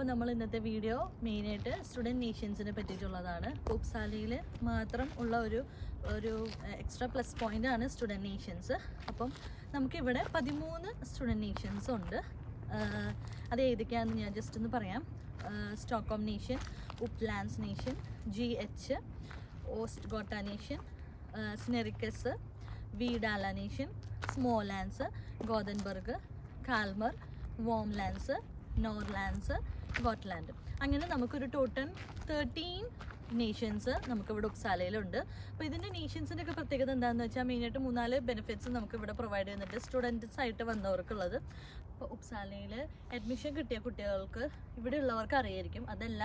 അപ്പോൾ നമ്മൾ ഇന്നത്തെ വീഡിയോ മെയിനായിട്ട് സ്റ്റുഡൻറ്റ് നേഷൻസിനെ പറ്റിയിട്ടുള്ളതാണ്. ഉപ്സാലയിൽ മാത്രം ഉള്ള ഒരു എക്സ്ട്രാ പ്ലസ് പോയിൻ്റാണ് സ്റ്റുഡൻറ്റ് നേഷൻസ്. അപ്പം നമുക്കിവിടെ 13 സ്റ്റുഡൻറ്റ് നേഷൻസ് ഉണ്ട്. അത് ഏതൊക്കെയാണെന്ന് ഞാൻ ജസ്റ്റ് ഒന്ന് പറയാം. Stockholm nation, Upplands nation, GH, Ostgota nation, സ്നെറിക്കസ്, വീഡാല nation, Smalands, Gothenburg, Kalmar, Varmlands, Norrlands, Gotland. അങ്ങനെ നമുക്കൊരു ടോട്ടൽ 13 നേഷൻസ് നമുക്കിവിടെ ഉപ്സാലയിലുണ്ട്. അപ്പോൾ ഇതിൻ്റെ നേഷൻസിൻ്റെ ഒക്കെ പ്രത്യേകത എന്താണെന്ന് വെച്ചാൽ മെയിനായിട്ട് 3-4 ബെനിഫിറ്റ്സ് നമുക്കിവിടെ പ്രൊവൈഡ് ചെയ്യുന്നുണ്ട് സ്റ്റുഡൻറ്റ്സ് ആയിട്ട് വന്നവർക്കുള്ളത്. ഇപ്പോൾ ഉപ്സാലയിൽ അഡ്മിഷൻ കിട്ടിയ കുട്ടികൾക്ക് ഇവിടെ ഉള്ളവർക്ക് അറിയായിരിക്കും. അതല്ല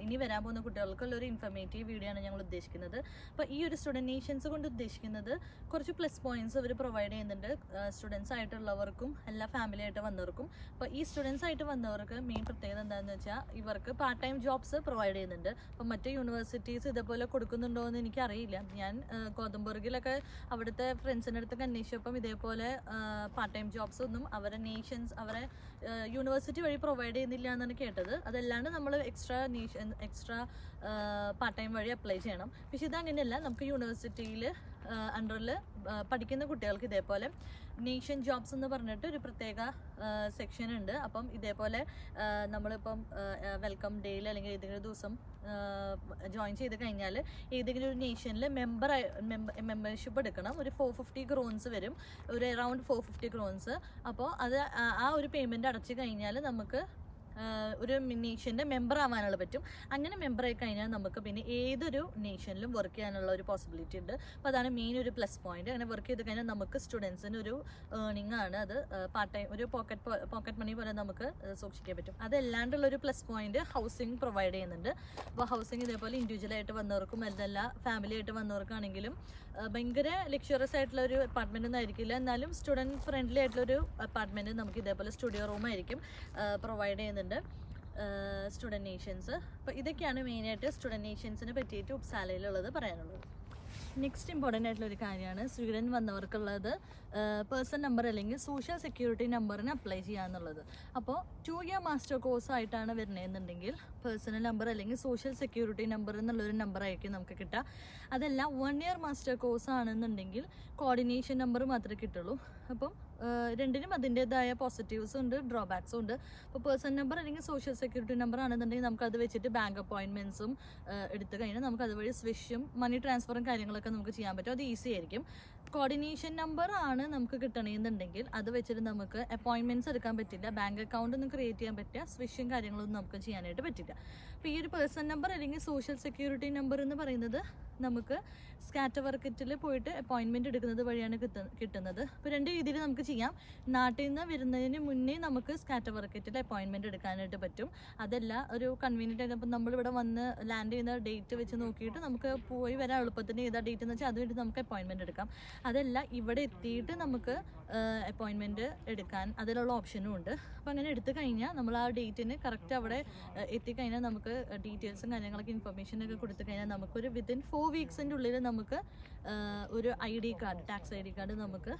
ഇനി വരാൻ പോകുന്ന കുട്ടികൾക്കുള്ള ഒരു ഇൻഫർമേറ്റീവ് വീഡിയോ ആണ് ഞങ്ങൾ ഉദ്ദേശിക്കുന്നത്. അപ്പോൾ ഈ ഒരു സ്റ്റുഡൻറ്റ് നേഷൻസ് കൊണ്ട് ഉദ്ദേശിക്കുന്നത് കുറച്ച് പ്ലസ് പോയിൻറ്റ്സ് അവർ പ്രൊവൈഡ് ചെയ്യുന്നുണ്ട് സ്റ്റുഡൻസ് ആയിട്ടുള്ളവർക്കും എല്ലാ ഫാമിലി ആയിട്ട് വന്നവർക്കും. അപ്പോൾ ഈ സ്റ്റുഡൻസ് ആയിട്ട് വന്നവർക്ക് മെയിൻ പ്രത്യേകത എന്താണെന്ന് വെച്ചാൽ ഇവർക്ക് പാർട്ട് ടൈം ജോബ്സ് പ്രൊവൈഡ് ചെയ്യുന്നുണ്ട്. അപ്പോൾ മറ്റ് യൂണിവേഴ്സിറ്റീസ് ഇതേപോലെ കൊടുക്കുന്നുണ്ടോ എന്ന് എനിക്കറിയില്ല. ഞാൻ ഗോതംബർഗിലൊക്കെ അവിടുത്തെ ഫ്രണ്ട്സിൻ്റെ അടുത്തൊക്കെ അന്വേഷിച്ചപ്പം ഇതേപോലെ പാർട്ട് ടൈം ജോബ്സ് ഒന്നും അവരെ യൂണിവേഴ്സിറ്റി വഴി പ്രൊവൈഡ് ചെയ്യുന്നില്ല എന്നാണ് കേട്ടത്. അതല്ലാണ്ട് നമ്മൾ എക്സ്ട്രാ പാർട്ട് ടൈം വഴി അപ്ലൈ ചെയ്യണം. പക്ഷെ ഇതങ്ങനെയല്ല, നമുക്ക് യൂണിവേഴ്സിറ്റിയിൽ അണ്ടറിൽ പഠിക്കുന്ന കുട്ടികൾക്ക് ഇതേപോലെ നേഷൻ ജോബ്സ് എന്ന് പറഞ്ഞിട്ട് ഒരു പ്രത്യേക സെക്ഷൻ ഉണ്ട്. അപ്പം ഇതേപോലെ നമ്മളിപ്പം വെൽക്കം ഡേയിൽ അല്ലെങ്കിൽ ഏതെങ്കിലും ദിവസം ജോയിൻ ചെയ്ത് കഴിഞ്ഞാൽ ഏതെങ്കിലും ഒരു നേഷനിൽ മെമ്പർഷിപ്പ് എടുക്കണം. ഒരു 450 ക്രോൺസ് വരും, ഒരു അറൗണ്ട് 450 ക്രോൺസ്. അപ്പോൾ അത് ആ ഒരു പേയ്മെൻറ്റ് അടച്ചു കഴിഞ്ഞാൽ നമുക്ക് ഒരു നേഷൻ്റെ മെമ്പർ ആവാനുള്ള പറ്റും. അങ്ങനെ മെമ്പർ ആയി കഴിഞ്ഞാൽ നമുക്ക് പിന്നെ ഏതൊരു നേഷനിലും വർക്ക് ചെയ്യാനുള്ള ഒരു പോസിബിലിറ്റി ഉണ്ട്. അപ്പോൾ അതാണ് മെയിൻ ഒരു പ്ലസ് പോയിന്റ്. അങ്ങനെ വർക്ക് ചെയ്ത് കഴിഞ്ഞാൽ നമുക്ക് സ്റ്റുഡൻസിന് ഒരു ഏർണിംഗ് ആണ്. അത് പാർട്ട് ടൈം ഒരു പോക്കറ്റ് മണി പോലെ നമുക്ക് സൂക്ഷിക്കാൻ പറ്റും. അതല്ലാണ്ടുള്ള ഒരു പ്ലസ് പോയിന്റ് ഹൗസിംഗ് പ്രൊവൈഡ് ചെയ്യുന്നുണ്ട്. അപ്പോൾ ഹൗസിംഗ് ഇതേപോലെ ഇൻഡിവിജ്വലായിട്ട് വന്നവർക്കും അതല്ല ഫാമിലി ആയിട്ട് വന്നവർക്കാണെങ്കിലും ഭയങ്കര ലക്ഷറിയസ് ആയിട്ടുള്ള ഒരു അപ്പാർട്ട്മെൻ്റ് ഒന്നും ആയിരിക്കില്ല, എന്നാലും സ്റ്റുഡൻറ്റ് ഫ്രണ്ട്ലി ആയിട്ടുള്ളൊരു അപ്പാർട്ട്മെൻറ്റ് നമുക്ക് ഇതേപോലെ സ്റ്റുഡിയോ റൂമായിരിക്കും പ്രൊവൈഡ് ചെയ്യുന്നുണ്ട് സ്റ്റുഡൻറ്റ് നേഷൻസ്. അപ്പോൾ ഇതൊക്കെയാണ് മെയിനായിട്ട് സ്റ്റുഡൻറ്റ് നേഷൻസിനെ പറ്റിയിട്ട് ഉപ്സാലയിലുള്ളത് പറയാനുള്ളത്. നെക്സ്റ്റ് ഇമ്പോർട്ടൻ്റ് ആയിട്ടുള്ള ഒരു കാര്യമാണ് സ്വീഡൻ വന്നവർക്കുള്ളത് പേഴ്സൺ നമ്പർ അല്ലെങ്കിൽ സോഷ്യൽ സെക്യൂരിറ്റി നമ്പറിന് അപ്ലൈ ചെയ്യാന്നുള്ളത്. അപ്പോൾ 2 ഇയർ മാസ്റ്റർ കോഴ്സ് ആയിട്ടാണ് വരുന്നതെന്നുണ്ടെങ്കിൽ പേഴ്സണൽ നമ്പർ അല്ലെങ്കിൽ സോഷ്യൽ സെക്യൂരിറ്റി നമ്പർ എന്നുള്ളൊരു നമ്പറായിരിക്കും നമുക്ക് കിട്ടുക. അതല്ല 1 ഇയർ മാസ്റ്റർ കോഴ്സ് ആണെന്നുണ്ടെങ്കിൽ കോർഡിനേഷൻ നമ്പർ മാത്രമേ കിട്ടുള്ളൂ. അപ്പം രണ്ടിനും അതിൻ്റെതായ പോസിറ്റീവ്സും ഉണ്ട് ഡ്രോബാക്സും ഉണ്ട്. അപ്പോൾ പേഴ്സൺ നമ്പർ അല്ലെങ്കിൽ സോഷ്യൽ സെക്യൂരിറ്റി നമ്പർ ആണെന്നുണ്ടെങ്കിൽ നമുക്കത് വെച്ചിട്ട് ബാങ്ക് അപ്പോയിൻമെൻറ്റ്സും എടുത്തു കഴിഞ്ഞാൽ നമുക്ക് അതുവഴി സ്വിഷും മണി ട്രാൻസ്ഫറും കാര്യങ്ങളൊക്കെ നമുക്ക് ചെയ്യാൻ പറ്റും. അത് ഈസി ആയിരിക്കും. കോർഡിനേഷൻ നമ്പർ ആണ് നമുക്ക് കിട്ടണമെന്നുണ്ടെങ്കിൽ അത് വെച്ചിട്ട് നമുക്ക് അപ്പോയിൻമെൻറ്റ്സ് എടുക്കാൻ പറ്റില്ല, ബാങ്ക് അക്കൗണ്ട് ഒന്നും ക്രിയേറ്റ് ചെയ്യാൻ പറ്റില്ല, സ്വിഷും കാര്യങ്ങളൊന്നും നമുക്ക് ചെയ്യാനായിട്ട് പറ്റില്ല. അപ്പോൾ ഈ ഒരു പേഴ്സൺ നമ്പർ അല്ലെങ്കിൽ സോഷ്യൽ സെക്യൂരിറ്റി നമ്പർ എന്ന് പറയുന്നത് നമുക്ക് സ്കാറ്റർ വർക്കറ്റിൽ പോയിട്ട് അപ്പോയിൻമെൻറ്റ് എടുക്കുന്നത് വഴിയാണ് കിട്ടുന്നത്. അപ്പോൾ 2 രീതിയിൽ നമുക്ക് ചെയ്യാം. നാട്ടിൽ നിന്ന് വരുന്നതിന് മുന്നേ നമുക്ക് സ്കാറ്റർ വർക്കറ്റിൽ അപ്പോയിൻമെൻറ്റ് എടുക്കാനായിട്ട് പറ്റും. അതല്ല ഒരു കൺവീനിയൻ്റ് ആയിട്ട് അപ്പം നമ്മളിവിടെ വന്ന് ലാൻഡ് ചെയ്യുന്ന ഡേറ്റ് വെച്ച് നോക്കിയിട്ട് നമുക്ക് പോയി വരാൻ എളുപ്പത്തിന് ഏതാ ഡേറ്റ് എന്ന് വെച്ചാൽ അതുവേണ്ടി നമുക്ക് അപ്പോയിൻമെൻറ്റ് എടുക്കാം. അതല്ല ഇവിടെ എത്തിയിട്ട് നമുക്ക് അപ്പോയിൻമെൻറ്റ് എടുക്കാൻ അതിലുള്ള ഓപ്ഷനും ഉണ്ട്. അപ്പോൾ അങ്ങനെ എടുത്തു കഴിഞ്ഞാൽ നമ്മൾ ആ ഡേറ്റിന് കറക്റ്റ് അവിടെ എത്തിക്കഴിഞ്ഞാൽ നമുക്ക് ഡീറ്റെയിൽസും കാര്യങ്ങളൊക്കെ ഇൻഫർമേഷനൊക്കെ കൊടുത്തു കഴിഞ്ഞാൽ നമുക്കൊരു വിത്തിൻ 4 വീക്സിൻ്റെ ഉള്ളിൽ നമുക്ക് ഒരു ID card, tax ID card നമുക്ക്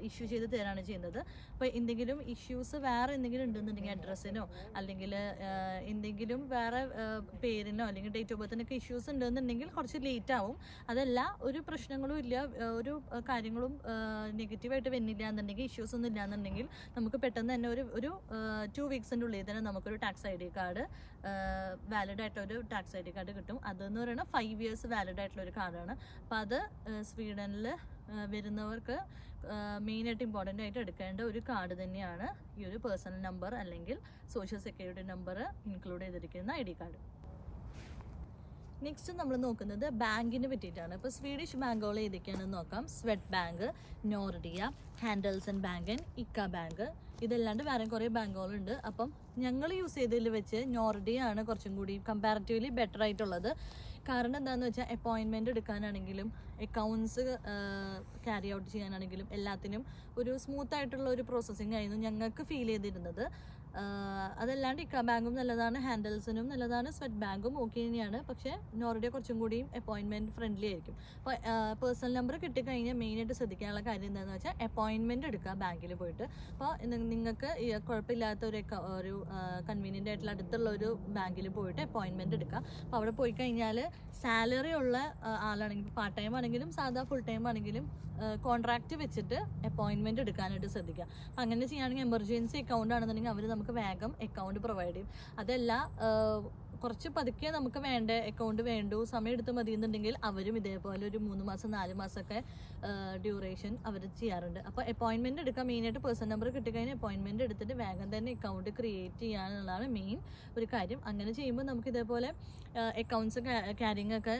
ഇഷ്യൂ ചെയ്ത് തരാണ് ചെയ്യുന്നത്. അപ്പോൾ എന്തെങ്കിലും ഇഷ്യൂസ് വേറെ എന്തെങ്കിലും ഉണ്ടെന്നുണ്ടെങ്കിൽ അഡ്രസ്സിനോ അല്ലെങ്കിൽ എന്തെങ്കിലും വേറെ പേരിനോ അല്ലെങ്കിൽ ഡേറ്റ് ഓഫ് ബർത്തിനൊക്കെ ഇഷ്യൂസ് ഉണ്ടെന്നുണ്ടെങ്കിൽ കുറച്ച് ലേറ്റ് ആവും. അതല്ല ഒരു പ്രശ്നങ്ങളും ഇല്ല, ഒരു കാര്യങ്ങളും നെഗറ്റീവായിട്ട് വരുന്നില്ല എന്നുണ്ടെങ്കിൽ ഇഷ്യൂസ് ഒന്നും ഇല്ല എന്നുണ്ടെങ്കിൽ നമുക്ക് പെട്ടെന്ന് തന്നെ ഒരു 2 വീക്സിൻ്റെ ഉള്ളിൽ തന്നെ നമുക്കൊരു ടാക്സ് ID കാർഡ് വാലിഡ് ആയിട്ടൊരു ടാക്സ് ID കാർഡ് കിട്ടും. അതെന്ന് പറയുന്നത് 5 ഇയേഴ്സ് വാലിഡ് ആയിട്ടുള്ളൊരു കാർഡാണ്. അപ്പോൾ അത് സ്വീഡനിൽ വരുന്നവർക്ക് മെയിനായിട്ട് ഇമ്പോർട്ടൻ്റ് ആയിട്ട് എടുക്കേണ്ട ഒരു കാർഡ് തന്നെയാണ് ഈ ഒരു പേഴ്സണൽ നമ്പർ അല്ലെങ്കിൽ സോഷ്യൽ സെക്യൂരിറ്റി നമ്പർ ഇൻക്ലൂഡ് ചെയ്തിരിക്കുന്ന ID കാർഡ്. നെക്സ്റ്റ് നമ്മൾ നോക്കുന്നത് ബാങ്കിനെ പറ്റിയിട്ടാണ്. ഇപ്പോൾ സ്വീഡിഷ് ബാങ്കുകൾ ഏതൊക്കെയാണെന്ന് നോക്കാം. സ്വെഡ് ബാങ്ക്, നോർഡിയ, ഹാൻഡൽസൺ ബാങ്കൻ, ഇക്ക ബാങ്ക്. ഇതല്ലാണ്ട് വേറെ കുറേ ബാങ്കുകളുണ്ട്. അപ്പം ഞങ്ങൾ യൂസ് ചെയ്തതിൽ വെച്ച് നോർഡിയ ആണ് കുറച്ചും കൂടി കമ്പാരിറ്റീവ്ലി ബെറ്റർ ആയിട്ടുള്ളത്. കാരണം എന്താണെന്ന് വെച്ചാൽ അപ്പോയിൻമെൻറ്റ് എടുക്കാനാണെങ്കിലും അക്കൗണ്ട്സ് ക്യാരി ഔട്ട് ചെയ്യാനാണെങ്കിലും എല്ലാത്തിനും ഒരു സ്മൂത്ത് ആയിട്ടുള്ള ഒരു പ്രോസസ്സിങ് ആയിരുന്നു ഞങ്ങൾക്ക് ഫീൽ ചെയ്തിരുന്നത്. അതല്ലാണ്ട് ഇക്ക ബാങ്കും നല്ലതാണ്, ഹാൻഡിൽസിനും നല്ലതാണ്, സ്വെറ്റ് ബാങ്കും ഓക്കെ തന്നെയാണ്. പക്ഷേ നോർഡിയ കുറച്ചും കൂടിയും അപ്പോയിൻമെൻറ്റ് ഫ്രണ്ട്ലി ആയിരിക്കും. അപ്പോൾ പേഴ്സണൽ നമ്പർ കിട്ടിക്കഴിഞ്ഞാൽ മെയിനായിട്ട് ശ്രദ്ധിക്കാനുള്ള കാര്യം എന്താണെന്ന് വെച്ചാൽ അപ്പോയിൻമെൻറ്റ് എടുക്കുക ബാങ്കിൽ പോയിട്ട്. അപ്പോൾ നിങ്ങൾക്ക് കുഴപ്പമില്ലാത്ത ഒരു കൺവീനിയൻ്റ് ആയിട്ടുള്ള അടുത്തുള്ള ഒരു ബാങ്കിൽ പോയിട്ട് അപ്പോയിൻമെൻറ്റ് എടുക്കുക. അപ്പോൾ അവിടെ പോയി കഴിഞ്ഞാൽ സാലറി ഉള്ള ആളാണെങ്കിൽ, പാർട്ട് ടൈം ആണെങ്കിലും സാധാ ഫുൾ ടൈം ആണെങ്കിലും കോൺട്രാക്റ്റ് വെച്ചിട്ട് അപ്പോയിൻമെൻറ്റ് എടുക്കാനായിട്ട് ശ്രദ്ധിക്കുക. അപ്പം അങ്ങനെ ചെയ്യുകയാണെങ്കിൽ എമർജൻസി അക്കൗണ്ട് ആണെന്നുണ്ടെങ്കിൽ അവർ നമുക്ക് വേഗം അക്കൗണ്ട് പ്രൊവൈഡ് ചെയ്യും. അതല്ല കുറച്ച് പതുക്കെ നമുക്ക് വേണ്ട അക്കൗണ്ട് വേണ്ടു, സമയം എടുത്ത് മതി എന്നുണ്ടെങ്കിൽ അവരും ഇതേപോലെ ഒരു 3 മാസം 4 മാസമൊക്കെ ഡ്യൂറേഷൻ അവർ ചെയ്യാറുണ്ട്. അപ്പോൾ അപ്പോയിൻമെൻറ്റ് എടുക്കുക. മെയിനായിട്ട് പേഴ്സണൽ നമ്പർ കിട്ടിക്കഴിഞ്ഞാൽ അപ്പോയിൻമെൻറ്റ് എടുത്തിട്ട് വേഗം തന്നെ അക്കൗണ്ട് ക്രിയേറ്റ് ചെയ്യാനുള്ളതാണ് മെയിൻ ഒരു കാര്യം. അങ്ങനെ ചെയ്യുമ്പോൾ നമുക്ക് ഇതേപോലെ അക്കൗണ്ട്സ് ക്യാരിങ് ഒക്കെ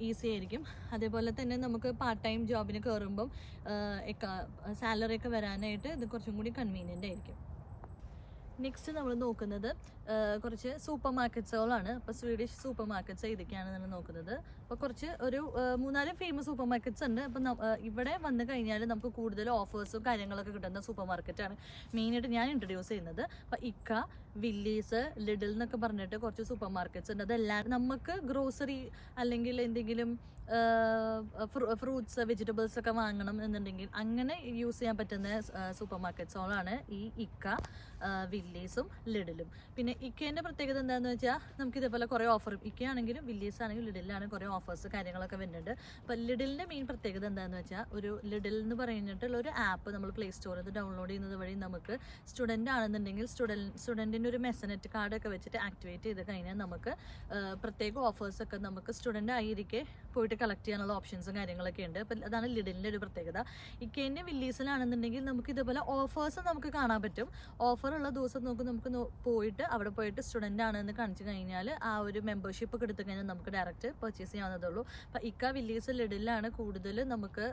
ഈസി ആയിരിക്കും. അതേപോലെ തന്നെ നമുക്ക് പാർട്ട് ടൈം ജോബിന് കയറുമ്പം സാലറി ഒക്കെ വരാനായിട്ട് ഇത് കുറച്ചും കൂടി കൺവീനിയൻ്റ് ആയിരിക്കും. നെക്സ്റ്റ് നമ്മൾ നോക്കുന്നത് കുറച്ച് സൂപ്പർ മാർക്കറ്റ്സുകളാണ്. അപ്പോൾ സ്വീഡിഷ് സൂപ്പർ മാർക്കറ്റ്സ് ഏതൊക്കെയാണ് നമ്മൾ നോക്കുന്നത്. അപ്പോൾ കുറച്ച് ഒരു 3-4 ഫേമസ് സൂപ്പർ മാർക്കറ്റ്സ് ഉണ്ട്. അപ്പം ഇവിടെ വന്നു കഴിഞ്ഞാൽ നമുക്ക് കൂടുതൽ ഓഫേഴ്സും കാര്യങ്ങളൊക്കെ കിട്ടുന്ന സൂപ്പർ മാർക്കറ്റാണ് മെയിനായിട്ട് ഞാൻ ഇൻട്രൊഡ്യൂസ് ചെയ്യുന്നത്. അപ്പോൾ ഇക്ക, വില്ലീസ്, ലിഡിൽ എന്നൊക്കെ പറഞ്ഞിട്ട് കുറച്ച് സൂപ്പർ മാർക്കറ്റ്സ് ഉണ്ട്. അതെല്ലാം നമുക്ക് ഗ്രോസറി അല്ലെങ്കിൽ എന്തെങ്കിലും ഫ്രൂട്ട്സ്, വെജിറ്റബിൾസ് ഒക്കെ വാങ്ങണം എന്നുണ്ടെങ്കിൽ അങ്ങനെ യൂസ് ചെയ്യാൻ പറ്റുന്ന സൂപ്പർ മാർക്കറ്റ്സുകളാണ് ഈ ഇക്ക, വില്ലീസും ലിഡിലും. പിന്നെ ഇക്കേൻ്റെ പ്രത്യേകത എന്താണെന്ന് വെച്ചാൽ നമുക്ക് ഇതേപോലെ കുറേ ഓഫർ, ഇക്ക ആണെങ്കിലും വില്ലീസ് ആണെങ്കിലും ലിഡിലാണ് കുറേ ഓഫേഴ്സ് കാര്യങ്ങളൊക്കെ വരുന്നുണ്ട്. അപ്പോൾ ലിഡിലിൻ്റെ മെയിൻ പ്രത്യേകത എന്താണെന്ന് വെച്ചാൽ ഒരു ലിഡിൽ എന്ന് പറഞ്ഞിട്ടുള്ള ഒരു ആപ്പ് നമ്മൾ പ്ലേ സ്റ്റോറിൽ നിന്ന് ഡൗൺലോഡ് ചെയ്യുന്നത് വഴി നമുക്ക് സ്റ്റുഡൻ്റ് ആണെന്നുണ്ടെങ്കിൽ സ്റ്റുഡൻറ്റിൻ്റെ ഒരു മെസനറ്റ് കാർഡൊക്കെ വെച്ചിട്ട് ആക്ടിവേറ്റ് ചെയ്ത് കഴിഞ്ഞാൽ നമുക്ക് പ്രത്യേക ഓഫേഴ്സൊക്കെ നമുക്ക് സ്റ്റുഡൻ്റ് ആയിരിക്കെ പോയിട്ട് കളക്ട് ചെയ്യാനുള്ള ഓപ്ഷൻസും കാര്യങ്ങളൊക്കെ ഉണ്ട്. അപ്പോൾ അതാണ് ലിഡിലിൻ്റെ ഒരു പ്രത്യേകത. ഇക്കേൻ്റെ വില്ലീസിലാണെന്നുണ്ടെങ്കിൽ നമുക്ക് ഇതേപോലെ ഓഫേഴ്സ് നമുക്ക് കാണാൻ പറ്റും. ഓഫറുള്ള ദിവസം നമുക്ക് പോയിട്ട് അവിടെ പോയിട്ട് സ്റ്റുഡൻ്റ് ആണെന്ന് കാണിച്ചു കഴിഞ്ഞാൽ ആ ഒരു മെമ്പർഷിപ്പ് ഒക്കെ എടുത്തു കഴിഞ്ഞാൽ നമുക്ക് ഡയറക്റ്റ് പർച്ചേസ് ചെയ്യാവുന്നതേ ഉള്ളൂ. അപ്പോൾ ഇക്ക, വില്ലീസ്, ലിഡിലാണ് കൂടുതൽ നമുക്ക്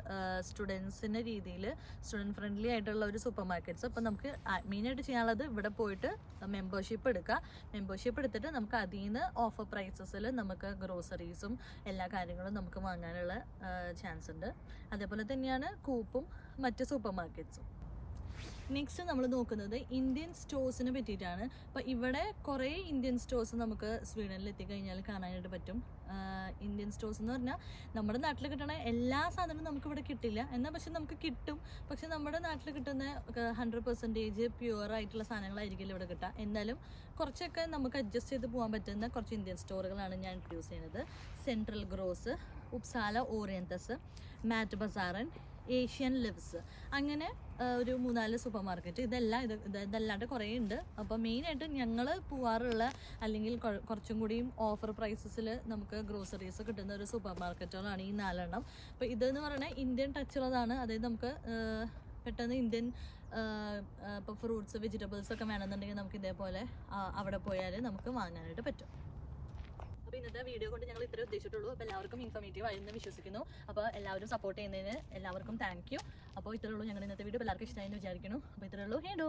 സ്റ്റുഡൻസിൻ്റെ രീതിയിൽ സ്റ്റുഡൻറ്റ് ഫ്രണ്ട്ലി ആയിട്ടുള്ള ഒരു സൂപ്പർ മാർക്കറ്റ്സ്. അപ്പോൾ നമുക്ക് മെയിനായിട്ട് ചെയ്യാനുള്ളത് ഇവിടെ പോയിട്ട് മെമ്പർഷിപ്പ് എടുക്കുക. മെമ്പർഷിപ്പ് എടുത്തിട്ട് നമുക്ക് അതിൽ നിന്ന് ഓഫർ പ്രൈസസിൽ നമുക്ക് ഗ്രോസറീസും എല്ലാ കാര്യങ്ങളും നമുക്ക് വാങ്ങാനുള്ള ചാൻസ് ഉണ്ട്. അതേപോലെ തന്നെയാണ് കൂപ്പും മറ്റ് സൂപ്പർ മാർക്കറ്റ്സും. നെക്സ്റ്റ് നമ്മൾ നോക്കുന്നത് ഇന്ത്യൻ സ്റ്റോഴ്സിനെ പറ്റിയിട്ടാണ്. അപ്പോൾ ഇവിടെ കുറേ ഇന്ത്യൻ സ്റ്റോഴ്സ് നമുക്ക് സ്വീഡനിൽ എത്തിക്കഴിഞ്ഞാൽ കാണാനായിട്ട് പറ്റും. ഇന്ത്യൻ സ്റ്റോഴ്സ് എന്ന് പറഞ്ഞാൽ നമ്മുടെ നാട്ടിൽ കിട്ടുന്ന എല്ലാ സാധനവും നമുക്കിവിടെ കിട്ടില്ല, എന്നാൽ പക്ഷെ നമുക്ക് കിട്ടും. പക്ഷെ നമ്മുടെ നാട്ടിൽ കിട്ടുന്ന 100% പ്യുവർ ആയിട്ടുള്ള സാധനങ്ങളായിരിക്കില്ല ഇവിടെ കിട്ടുക. എന്നാലും കുറച്ചൊക്കെ നമുക്ക് അഡ്ജസ്റ്റ് ചെയ്ത് പോകാൻ പറ്റുന്ന കുറച്ച് ഇന്ത്യൻ സ്റ്റോറുകളാണ് ഞാൻ ഇൻട്രൊഡ്യൂസ് ചെയ്യുന്നത്. സെൻട്രൽ ഗ്രോസ്, ഉപ്സാല ഓറിയന്തസ്, മാറ്റ് ബസാറൻ, ഏഷ്യൻ ലിവ്സ്, അങ്ങനെ ഒരു 3-4 സൂപ്പർ മാർക്കറ്റ്. ഇതല്ലാണ്ട് കുറേ ഉണ്ട്. അപ്പോൾ മെയിനായിട്ട് ഞങ്ങൾ പോവാറുള്ള അല്ലെങ്കിൽ കുറച്ചും കൂടിയും ഓഫർ പ്രൈസസിൽ നമുക്ക് ഗ്രോസറീസ് കിട്ടുന്ന ഒരു സൂപ്പർ മാർക്കറ്റുകളാണ് ഈ 4 അപ്പോൾ ഇതെന്ന് പറയുന്നത് ഇന്ത്യൻ ടച്ചുള്ളതാണ്. അതായത് നമുക്ക് പെട്ടെന്ന് ഇന്ത്യൻ ഇപ്പോൾ ഫ്രൂട്ട്സ്, വെജിറ്റബിൾസ് ഒക്കെ വേണമെന്നുണ്ടെങ്കിൽ നമുക്ക് ഇതേപോലെ അവിടെ പോയാൽ നമുക്ക് വാങ്ങാനായിട്ട് പറ്റും. അപ്പോൾ ഇന്നത്തെ വീഡിയോ കൊണ്ട് ഞങ്ങൾ ഇത്രേ ഉദ്ദേശിച്ചിട്ടുള്ളൂ. അപ്പോൾ എല്ലാവർക്കും ഇൻഫോർമേറ്റീവ് ആയിരുന്നു വിശ്വസിക്കുന്നു. അപ്പോൾ എല്ലാവരും സപ്പോർട്ട് ചെയ്യുന്നതിന് എല്ലാവർക്കും താങ്ക് യു. അപ്പോൾ ഇത്രേ ഉള്ളൂ ഞങ്ങൾ ഇന്നത്തെ വീഡിയോ. എല്ലാവർക്കും ഇഷ്ടമായി എന്ന് വിചാരിക്കുന്നു. അപ്പോൾ ഇത്രേ ഉള്ളൂ. ഹേഡോ.